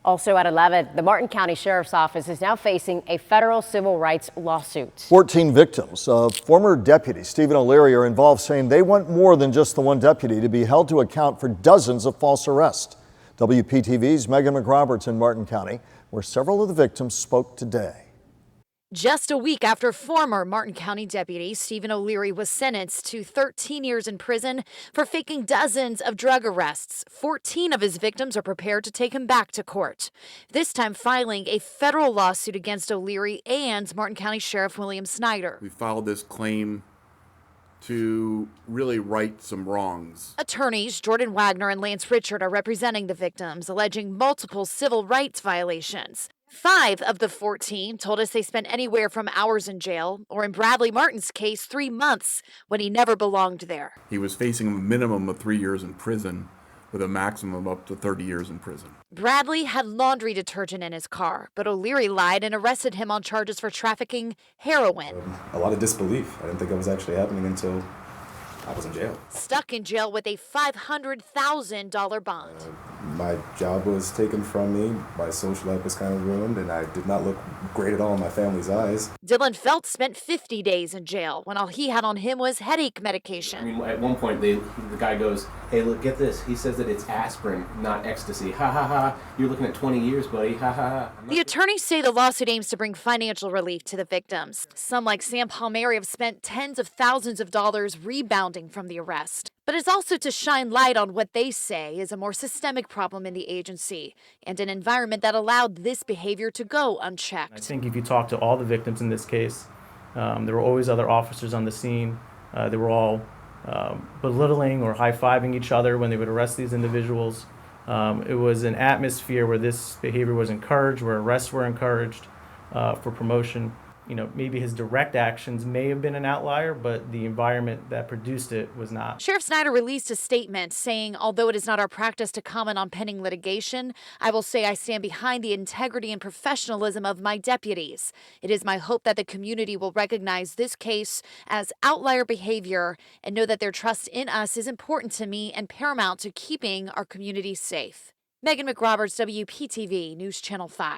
Also at 11, the Martin County Sheriff's Office is now facing a federal civil rights lawsuit. 14 victims of former deputy Stephen O'Leary are involved, saying they want more than just the one deputy to be held to account for dozens of false arrests. WPTV's Megan McRoberts in Martin County, where several of the victims spoke today. Just a week after former Martin County Deputy Stephen O'Leary was sentenced to 13 years in prison for faking dozens of drug arrests, 14 of his victims are prepared to take him back to court, this time filing a federal lawsuit against O'Leary and Martin County Sheriff William Snyder. We filed this claim to really right some wrongs. Attorneys Jordan Wagner and Lance Richard are representing the victims, alleging multiple civil rights violations. 5 of the 14 told us they spent anywhere from hours in jail, or in Bradley Martin's case, 3 months, when he never belonged there. He was facing a minimum of 3 years in prison with a maximum of up to 30 years in prison. Bradley had laundry detergent in his car, but O'Leary lied and arrested him on charges for trafficking heroin. A lot of disbelief. I didn't think it was actually happening until I was in jail. Stuck in jail with a $500,000 bond. My job was taken from me. My social life was kind of ruined, and I did not look great at all in my family's eyes. Dylan Felt spent 50 days in jail when all he had on him was headache medication. I mean, at one point, the guy goes, "Hey, look, get this. He says that it's aspirin, not ecstasy. Ha ha ha. You're looking at 20 years, buddy. Ha ha ha." The attorneys say the lawsuit aims to bring financial relief to the victims. Some, like Sam Palmieri, have spent tens of thousands of dollars rebounding from the arrest. But it's also to shine light on what they say is a more systemic problem in the agency and an environment that allowed this behavior to go unchecked. I think if you talk to all the victims in this case, there were always other officers on the scene. They were all belittling or high-fiving each other when they would arrest these individuals. It was an atmosphere where this behavior was encouraged, where arrests were encouraged for promotion. You know, maybe his direct actions may have been an outlier, but the environment that produced it was not. Sheriff Snyder released a statement saying, although it is not our practice to comment on pending litigation, I will say I stand behind the integrity and professionalism of my deputies. It is my hope that the community will recognize this case as outlier behavior and know that their trust in us is important to me and paramount to keeping our community safe. Megan McRoberts, WPTV News Channel 5.